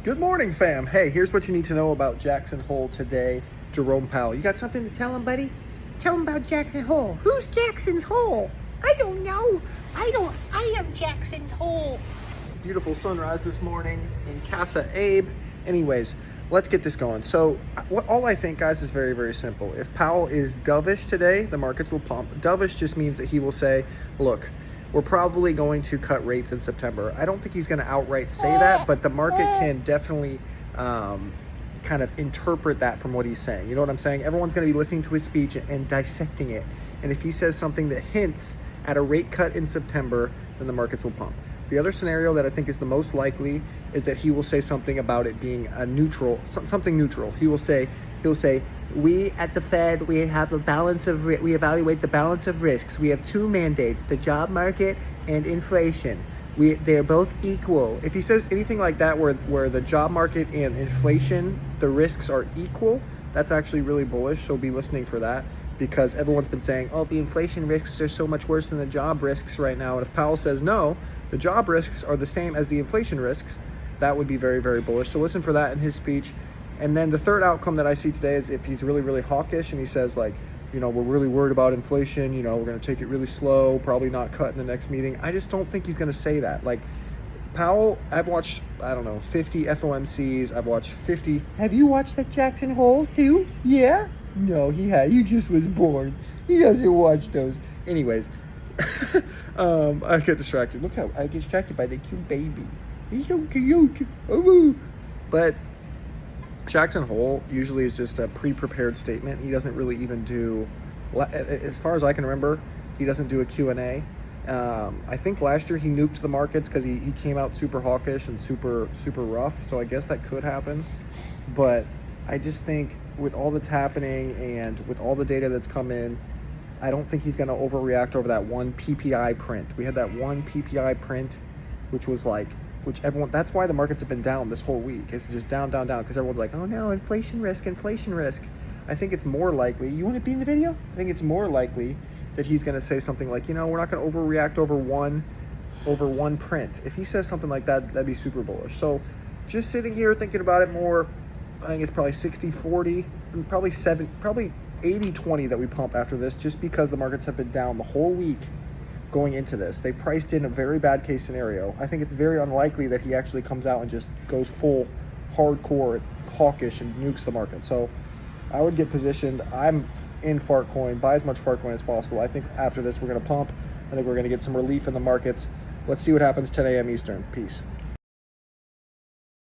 Good morning, fam. Hey, here's what you need to know about Jackson Hole today. Jerome Powell. You got something to tell him, buddy? Tell him about Jackson Hole. Who's Jackson's Hole? I don't know. I am Jackson's Hole. Beautiful sunrise this morning in Casa Abe. Anyways, let's get this going. So all I think, guys, is very, very simple. If Powell is dovish today, the markets will pump. Dovish just means that he will say, look, we're probably going to cut rates in September. I don't think he's going to outright say that, but the market can definitely kind of interpret that from what he's saying. You know what I'm saying? Everyone's going to be listening to his speech and dissecting it. And if he says something that hints at a rate cut in September, then the markets will pump. The other scenario that I think is the most likely is that he will say something about it being a neutral, something neutral. He'll say, we at the Fed, we have a balance of, we evaluate the balance of risks. We have two mandates, the job market and inflation. They're both equal. If he says anything like that, where the job market and inflation, the risks are equal, that's actually really bullish. So be listening for that, because everyone's been saying, oh, the inflation risks are so much worse than the job risks right now. And if Powell says no, the job risks are the same as the inflation risks, that would be very, very bullish. So listen for that in his speech. And then the third outcome that I see today is if he's really, really hawkish and he says, like, you know, we're really worried about inflation, you know, we're going to take it really slow, probably not cut in the next meeting. I just don't think he's going to say that. Like, Powell, I've watched, I don't know, 50 FOMCs. I've watched 50. Have you watched the Jackson Holes too? Yeah? No, he just was born. He doesn't watch those. Anyways, I get distracted. Look how I get distracted by the cute baby. He's so cute. Oh, but Jackson Hole usually is just a pre-prepared statement. He doesn't really even do, as far as I can remember, he doesn't do a Q&A. I think last year he nuked the markets because he came out super hawkish and super rough. So I guess that could happen. But I just think with all that's happening and with all the data that's come in, I don't think he's going to overreact over that one PPI print. We had that one PPI print, which was like, that's why the markets have been down this whole week. It's just down, because everyone's like, oh no, inflation risk. I think it's more likely, you want to be in the video? I think it's more likely that he's going to say something like, you know, we're not going to overreact over one print. If he says something like that, that'd be super bullish. So just sitting here thinking about it more, I think it's probably 60-40, and probably 80-20 that we pump after this, just because the markets have been down the whole week going into this. They priced in a very bad case scenario. I think it's very unlikely that he actually comes out and just goes full hardcore hawkish and nukes the market. So I would get positioned. I'm in Fartcoin. Buy as much Fartcoin as possible. I think after this we're going to pump. I think we're going to get some relief in the markets. Let's see what happens 10 a.m. Eastern. Peace.